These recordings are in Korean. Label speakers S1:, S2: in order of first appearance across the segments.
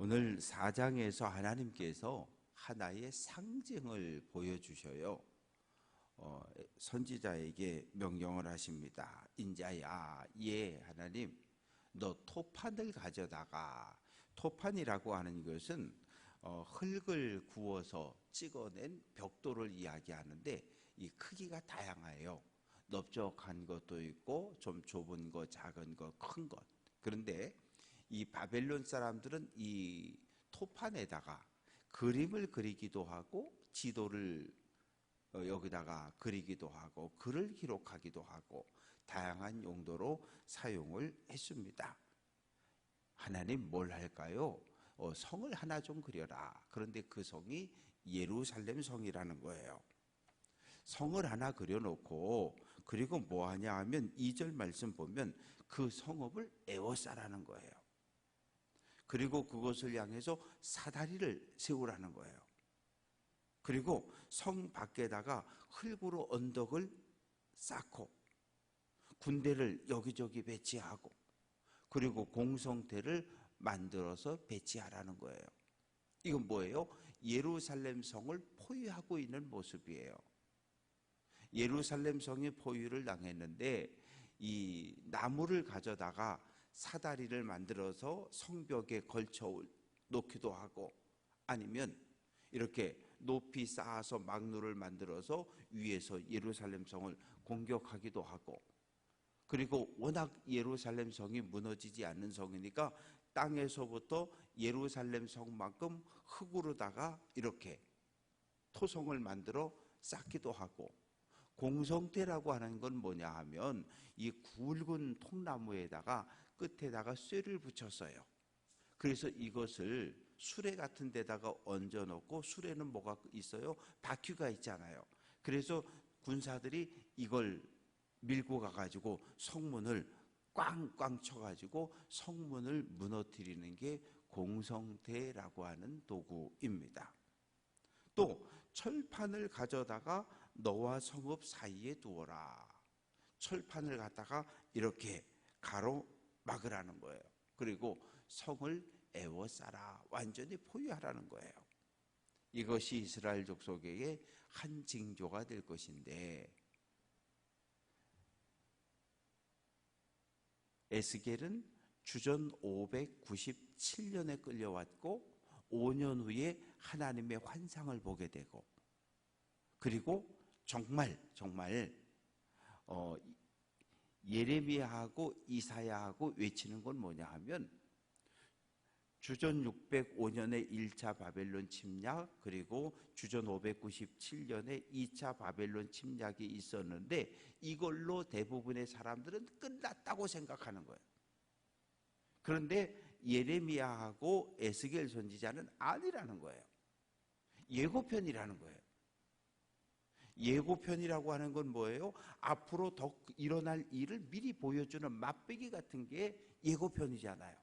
S1: 오늘 4장에서 하나님께서 하나의 상징을 보여주셔요. 선지자에게 명령을 하십니다. 인자야, 예 하나님, 너 토판을 가져다가, 토판이라고 하는 것은 흙을 구워서 찍어낸 벽돌을 이야기하는데 이 크기가 다양해요. 넓적한 것도 있고 좀 좁은 것, 작은 것, 큰 것. 그런데 이 바벨론 사람들은 이 토판에다가 그림을 그리기도 하고 지도를 여기다가 그리기도 하고 글을 기록하기도 하고 다양한 용도로 사용을 했습니다. 하나님 뭘 할까요? 성을 하나 좀 그려라. 그런데 그 성이 예루살렘 성이라는 거예요. 성을 하나 그려놓고 그리고 뭐 하냐 하면 2절 말씀 보면 그 성읍을 에워싸라는 거예요. 그리고 그것을 향해서 사다리를 세우라는 거예요. 그리고 성 밖에다가 흙으로 언덕을 쌓고 군대를 여기저기 배치하고 그리고 공성대를 만들어서 배치하라는 거예요. 이건 뭐예요? 예루살렘 성을 포위하고 있는 모습이에요. 예루살렘 성이 포위를 당했는데 이 나무를 가져다가 사다리를 만들어서 성벽에 걸쳐 놓기도 하고 아니면 이렇게 높이 쌓아서 막루를 만들어서 위에서 예루살렘 성을 공격하기도 하고 그리고 워낙 예루살렘 성이 무너지지 않는 성이니까 땅에서부터 예루살렘 성만큼 흙으로다가 이렇게 토성을 만들어 쌓기도 하고 공성대라고 하는 건 뭐냐 하면 이 굵은 통나무에다가 끝에다가 쇠를 붙였어요. 그래서 이것을 수레 같은 데다가 얹어 놓고 수레는 뭐가 있어요? 바퀴가 있잖아요. 그래서 군사들이 이걸 밀고 가가지고 성문을 꽝꽝 쳐가지고 성문을 무너뜨리는 게 공성대라고 하는 도구입니다. 또 철판을 가져다가 너와 성읍 사이에 두어라. 철판을 갖다가 이렇게 가로막으라는 거예요. 그리고 성을 에워싸라. 완전히 포위하라는 거예요. 이것이 이스라엘 족속에게 한 징조가 될 것인데 에스겔은 주전 597년에 끌려왔고 5년 후에 하나님의 환상을 보게 되고 그리고 정말 예레미야하고 이사야하고 외치는 건 뭐냐 하면 주전 605년에 1차 바벨론 침략 그리고 주전 597년에 2차 바벨론 침략이 있었는데 이걸로 대부분의 사람들은 끝났다고 생각하는 거예요. 그런데 예레미야하고 에스겔 선지자는 아니라는 거예요. 예고편이라는 거예요. 예고편이라고 하는 건 뭐예요? 앞으로 더 일어날 일을 미리 보여주는 맛배기 같은 게 예고편이잖아요.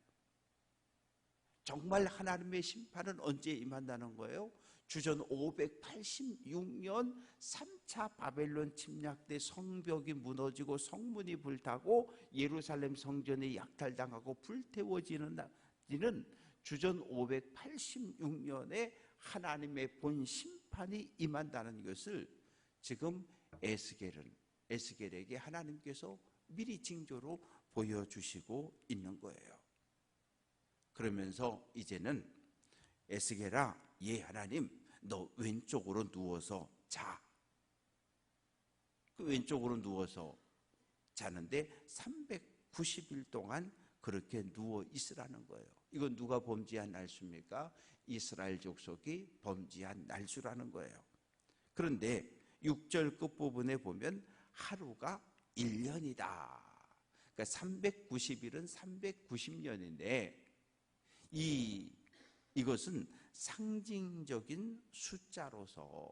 S1: 정말 하나님의 심판은 언제 임한다는 거예요? 주전 586년 3차 바벨론 침략 때 성벽이 무너지고 성문이 불타고 예루살렘 성전이 약탈당하고 불태워지는 주전 586년에 하나님의 본 심판이 임한다는 것을 지금 에스겔에게 하나님께서 미리 징조로 보여주시고 있는 거예요. 그러면서 이제는 에스겔아, 예 하나님, 너 왼쪽으로 누워서 자. 그 왼쪽으로 누워서 자는데 390일 동안 그렇게 누워 있으라는 거예요. 이건 누가 범죄한 날수입니까? 이스라엘 족속이 범죄한 날수라는 거예요. 그런데 6절 끝부분에 보면 하루가 1년이다. 그러니까 390일은 390년인데 이것은 상징적인 숫자로서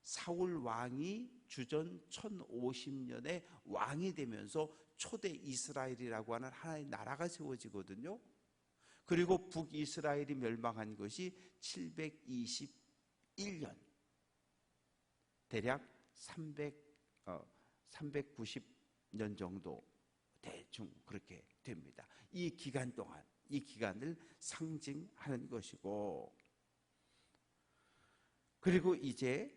S1: 사울 왕이 주전 1050년에 왕이 되면서 초대 이스라엘이라고 하는 하나의 나라가 세워지거든요. 그리고 북이스라엘이 멸망한 것이 721년 대략 390년 정도 대충 그렇게 됩니다. 이 기간 동안 이 기간을 상징하는 것이고, 그리고 이제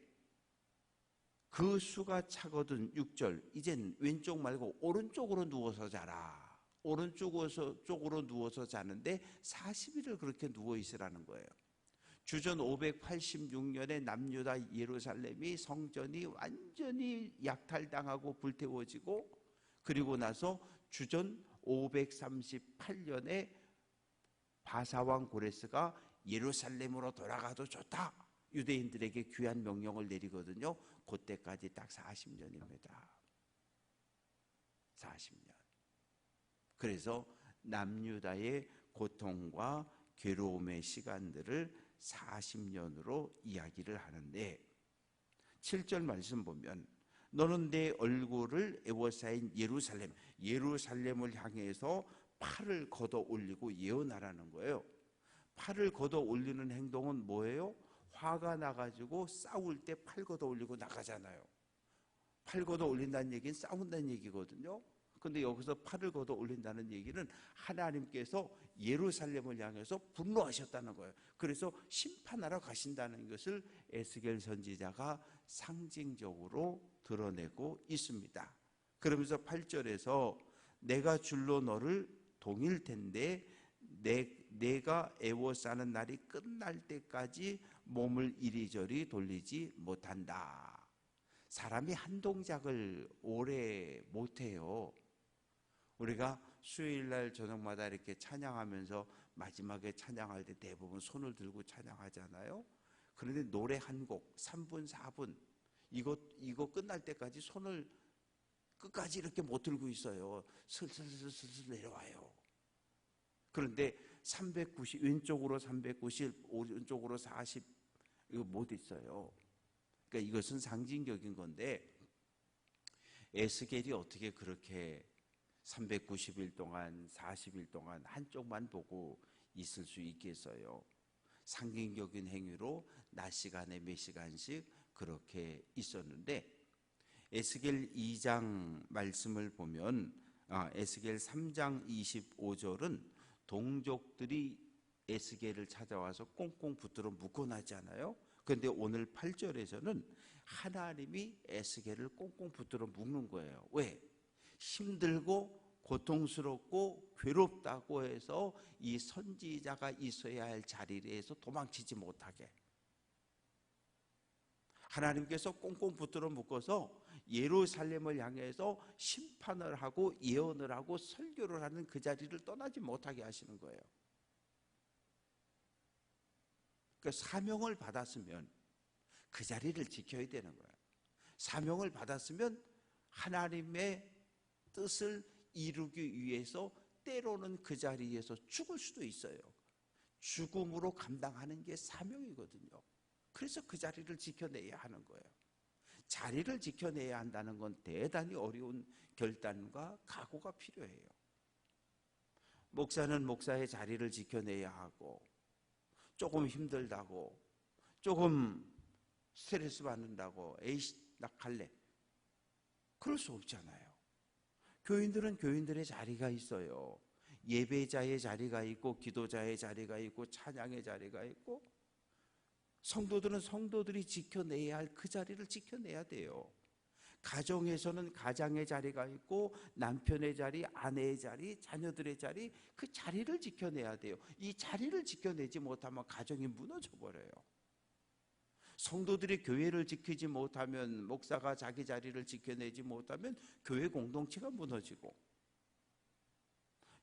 S1: 그 수가 차거든 6절, 이젠 왼쪽 말고 오른쪽으로 누워서 자라. 오른쪽으로 누워서 자는데 40일을 그렇게 누워 있으라는 거예요. 주전 586년에 남유다 예루살렘이 성전이 완전히 약탈당하고 불태워지고, 그리고 나서 주전 538년에 바사왕 고레스가 예루살렘으로 돌아가도 좋다, 유대인들에게 귀한 명령을 내리거든요. 그때까지 딱 40년입니다. 40년. 그래서 남유다의 고통과 괴로움의 시간들을 40년으로 이야기를 하는데, 7절 말씀 보면 너는 내 얼굴을 에워싸인 예루살렘을 향해서 팔을 걷어 올리고 예언하라는 거예요. 팔을 걷어 올리는 행동은 뭐예요? 화가 나가지고 싸울 때 팔 걷어 올리고 나가잖아요. 팔 걷어 올린다는 얘기는 싸운다는 얘기거든요. 근데 여기서 팔을 걷어 올린다는 얘기는 하나님께서 예루살렘을 향해서 분노하셨다는 거예요. 그래서 심판하러 가신다는 것을 에스겔 선지자가 상징적으로 드러내고 있습니다. 그러면서 8절에서 내가 줄로 너를 동일 텐데 내가 애워싸는 날이 끝날 때까지 몸을 이리저리 돌리지 못한다. 사람이 한 동작을 오래 못해요. 우리가 수요일날 저녁마다 이렇게 찬양하면서 마지막에 찬양할 때 대부분 손을 들고 찬양하잖아요. 그런데 노래 한 곡 3분 4분 이거 끝날 때까지 손을 끝까지 이렇게 못 들고 있어요. 슬슬 내려와요. 그런데 390 왼쪽으로 390 오른쪽으로 40 이거 못 있어요. 그러니까 이것은 상징적인 건데, 에스겔이 어떻게 그렇게 390일 동안 40일 동안 한쪽만 보고 있을 수 있겠어요? 상징적인 행위로 낮 시간에 몇 시간씩 그렇게 있었는데, 에스겔 2장 말씀을 보면 에스겔 3장 25절은 동족들이 에스겔을 찾아와서 꽁꽁 붙들어 묶어놨잖아요. 그런데 오늘 8절에서는 하나님이 에스겔을 꽁꽁 붙들어 묶는 거예요. 왜? 힘들고 고통스럽고 괴롭다고 해서 이 선지자가 있어야 할 자리에서 도망치지 못하게 하나님께서 꽁꽁 붙들어 묶어서 예루살렘을 향해서 심판을 하고 예언을 하고 설교를 하는 그 자리를 떠나지 못하게 하시는 거예요. 그러니까 사명을 받았으면 그 자리를 지켜야 되는 거예요. 사명을 받았으면 하나님의 뜻을 이루기 위해서 때로는 그 자리에서 죽을 수도 있어요. 죽음으로 감당하는 게 사명이거든요. 그래서 그 자리를 지켜내야 하는 거예요. 자리를 지켜내야 한다는 건 대단히 어려운 결단과 각오가 필요해요. 목사는 목사의 자리를 지켜내야 하고, 조금 힘들다고, 조금 스트레스 받는다고 에이씨 나 갈래, 그럴 수 없잖아요. 교인들은 교인들의 자리가 있어요. 예배자의 자리가 있고, 기도자의 자리가 있고, 찬양의 자리가 있고, 성도들은 성도들이 지켜내야 할 그 자리를 지켜내야 돼요. 가정에서는 가장의 자리가 있고, 남편의 자리, 아내의 자리, 자녀들의 자리, 그 자리를 지켜내야 돼요. 이 자리를 지켜내지 못하면 가정이 무너져 버려요. 성도들이 교회를 지키지 못하면, 목사가 자기 자리를 지켜내지 못하면 교회 공동체가 무너지고,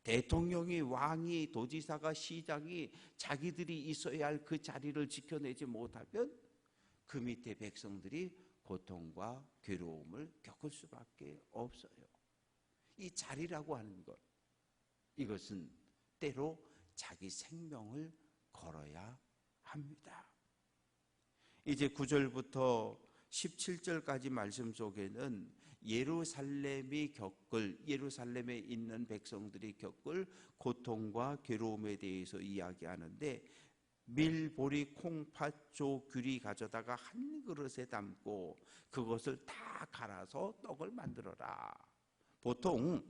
S1: 대통령이, 왕이, 도지사가, 시장이 자기들이 있어야 할 그 자리를 지켜내지 못하면 그 밑에 백성들이 고통과 괴로움을 겪을 수밖에 없어요. 이 자리라고 하는 것, 이것은 때로 자기 생명을 걸어야 합니다. 이제 9절부터 17절까지 말씀 속에는 예루살렘에 있는 백성들이 겪을 고통과 괴로움에 대해서 이야기하는데, 밀, 보리, 콩팥, 조, 귤이 가져다가 한 그릇에 담고 그것을 다 갈아서 떡을 만들어라. 보통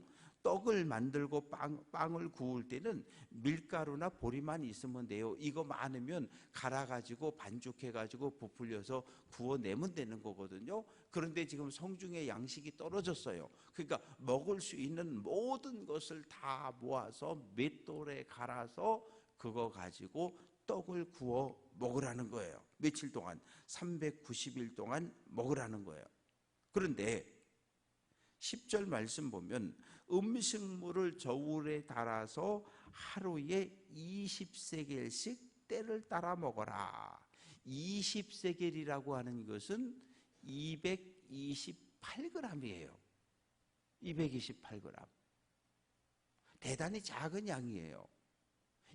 S1: 떡을 만들고 빵을 구울 때는 밀가루나 보리만 있으면 돼요. 이거 많으면 갈아가지고 반죽해가지고 부풀려서 구워내면 되는 거거든요. 그런데 지금 성중의 양식이 떨어졌어요. 그러니까 먹을 수 있는 모든 것을 다 모아서 맷돌에 갈아서 그거 가지고 떡을 구워 먹으라는 거예요. 며칠 동안 390일 동안 먹으라는 거예요. 그런데 10절 말씀 보면 음식물을 저울에 달아서 하루에 20세겔씩 때를 따라 먹어라. 20세겔이라고 하는 것은 228g이에요. 228g. 대단히 작은 양이에요.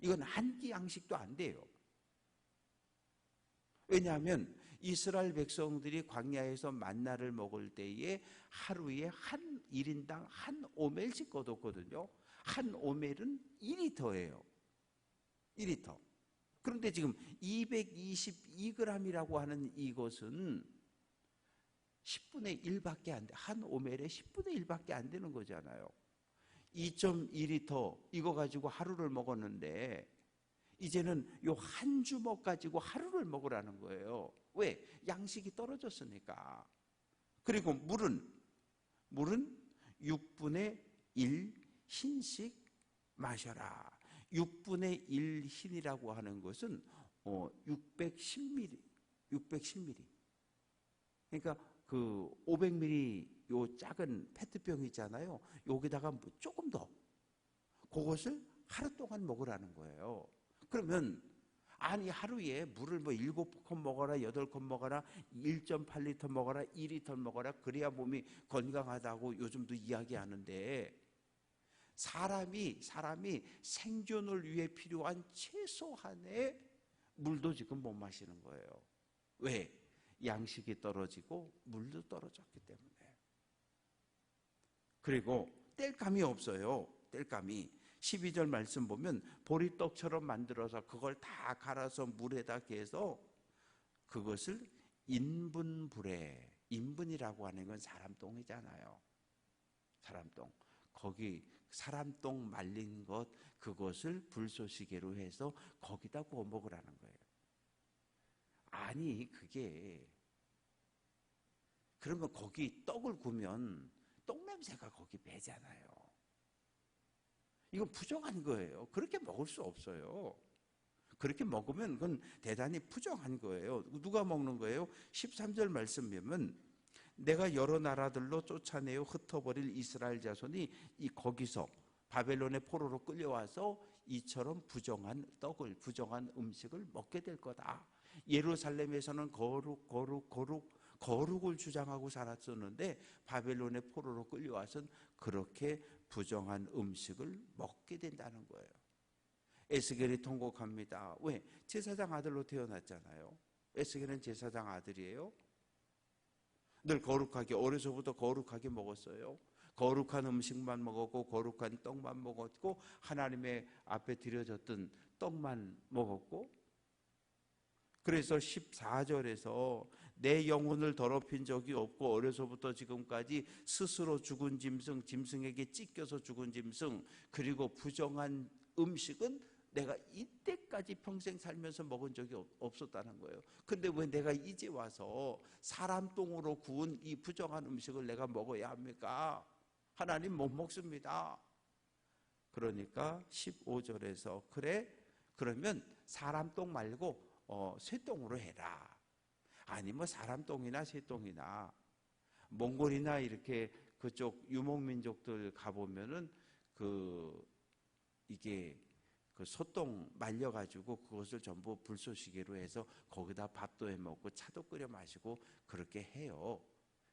S1: 이건 한 끼 양식도 안 돼요. 왜냐하면 이스라엘 백성들이 광야에서 만나를 먹을 때에 하루에 한 1인당 한 오멜씩 거뒀거든요. 한 오멜은 2리터예요. 2리터. 그런데 지금 222g이라고 하는 이것은 10분의 1밖에 안 돼. 한 오멜에 10분의 1밖에 안 되는 거잖아요. 2.2리터 이거 가지고 하루를 먹었는데 이제는 요 한 주먹 가지고 하루를 먹으라는 거예요. 왜? 양식이 떨어졌으니까. 그리고 물은 6분의 1 흰씩 마셔라. 6분의 1 흰이라고 하는 것은 610ml. 610ml. 그러니까 그 500ml 요 작은 페트병 있잖아요. 여기다가 조금 더 그것을 하루 동안 먹으라는 거예요. 그러면 아니 하루에 물을 뭐 7컵 먹어라, 8컵 먹어라, 1.8리터 먹어라, 2리터 먹어라, 그래야 몸이 건강하다고 요즘도 이야기하는데 사람이 생존을 위해 필요한 최소한의 물도 지금 못 마시는 거예요. 왜? 양식이 떨어지고 물도 떨어졌기 때문에. 그리고 뗄감이 없어요. 뗄감이. 12절 말씀 보면 보리떡처럼 만들어서 그걸 다 갈아서 물에다 개서 그것을 인분불에, 인분이라고 하는 건 사람똥이잖아요. 사람똥. 거기 사람똥 말린 것 그것을 불쏘시개로 해서 거기다 구워 먹으라는 거예요. 아니 그게 그러면 거기 떡을 구우면 똥냄새가 거기 배잖아요. 이건 부정한 거예요. 그렇게 먹을 수 없어요. 그렇게 먹으면 그건 대단히 부정한 거예요. 누가 먹는 거예요? 13절 말씀 보면 내가 여러 나라들로 쫓아내어 흩어버릴 이스라엘 자손이 거기서 바벨론의 포로로 끌려와서 이처럼 부정한 떡을, 부정한 음식을 먹게 될 거다. 예루살렘에서는 거룩을 주장하고 살았었는데 바벨론의 포로로 끌려와서는 그렇게 부정한 음식을 먹게 된다는 거예요. 에스겔이 통곡합니다. 왜? 제사장 아들로 태어났잖아요. 에스겔은 제사장 아들이에요. 늘 거룩하게, 어려서부터 거룩하게 먹었어요. 거룩한 음식만 먹었고 거룩한 떡만 먹었고 하나님의 앞에 드려졌던 떡만 먹었고, 그래서 14절에서 내 영혼을 더럽힌 적이 없고 어려서부터 지금까지 스스로 죽은 짐승, 짐승에게 찢겨서 죽은 짐승, 그리고 부정한 음식은 내가 이때까지 평생 살면서 먹은 적이 없었다는 거예요. 근데 왜 내가 이제 와서 사람 똥으로 구운 이 부정한 음식을 내가 먹어야 합니까? 하나님 못 먹습니다. 그러니까 15절에서 그래? 그러면 사람 똥 말고 쇠똥으로 해라. 아니 뭐 사람 똥이나 쇠똥이나 몽골이나 이렇게 그쪽 유목민족들 가보면은 이게 그 소똥 말려가지고 그것을 전부 불쏘시개로 해서 거기다 밥도 해 먹고 차도 끓여 마시고 그렇게 해요.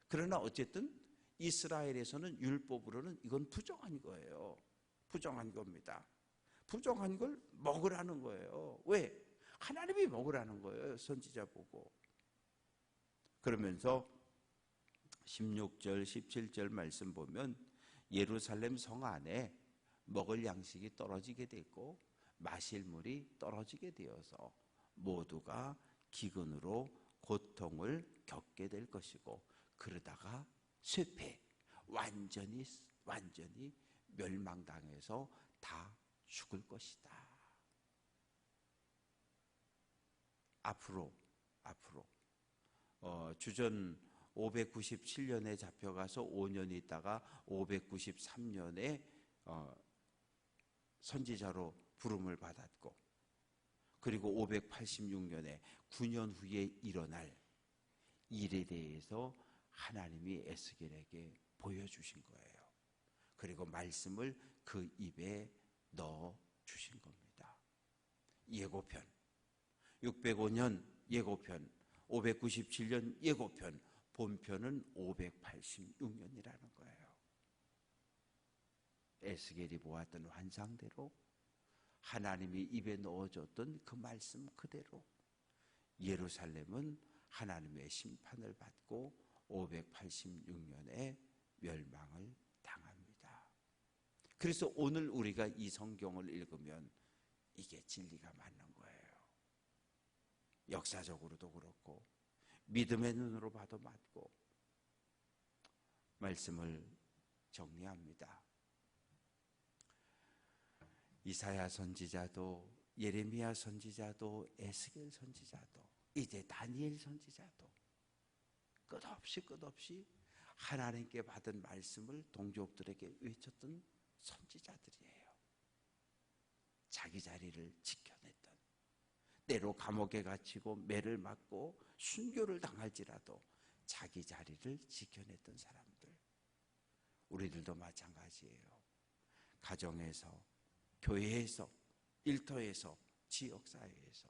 S1: 그러나 어쨌든 이스라엘에서는 율법으로는 이건 부정한 거예요. 부정한 겁니다. 부정한 걸 먹으라는 거예요. 왜? 하나님이 먹으라는 거예요. 선지자 보고. 그러면서 16절 17절 말씀 보면 예루살렘 성 안에 먹을 양식이 떨어지게 됐고 마실 물이 떨어지게 되어서 모두가 기근으로 고통을 겪게 될 것이고, 그러다가 쇠폐, 완전히 멸망당해서 다 죽을 것이다. 앞으로 주전 597년에 잡혀가서 5년 있다가 593년에 선지자로 부름을 받았고, 그리고 586년에 9년 후에 일어날 일에 대해서 하나님이 에스겔에게 보여주신 거예요. 그리고 말씀을 그 입에 넣어 주신 겁니다. 예고편, 605년 예고편, 597년 예고편, 본편은 586년이라는 거예요. 에스겔이 보았던 환상대로 하나님이 입에 넣어줬던 그 말씀 그대로 예루살렘은 하나님의 심판을 받고 586년에 멸망을 당합니다. 그래서 오늘 우리가 이 성경을 읽으면 이게 진리가 맞는 거예요. 역사적으로도 그렇고 믿음의 눈으로 봐도 맞고. 말씀을 정리합니다. 이사야 선지자도, 예레미야 선지자도, 에스겔 선지자도, 이제 다니엘 선지자도 끝없이 하나님께 받은 말씀을 동족들에게 외쳤던 선지자들이에요. 자기 자리를 지켜냈던, 때로 감옥에 갇히고 매를 맞고 순교를 당할지라도 자기 자리를 지켜냈던 사람들. 우리들도 마찬가지예요. 가정에서, 교회에서, 일터에서, 지역사회에서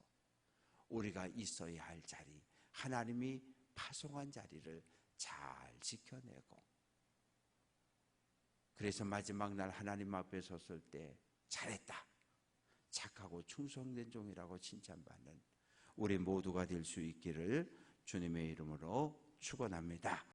S1: 우리가 있어야 할 자리, 하나님이 파송한 자리를 잘 지켜내고, 그래서 마지막 날 하나님 앞에 섰을 때 잘했다, 착하고 충성된 종이라고 칭찬받는 우리 모두가 될 수 있기를 주님의 이름으로 축원합니다.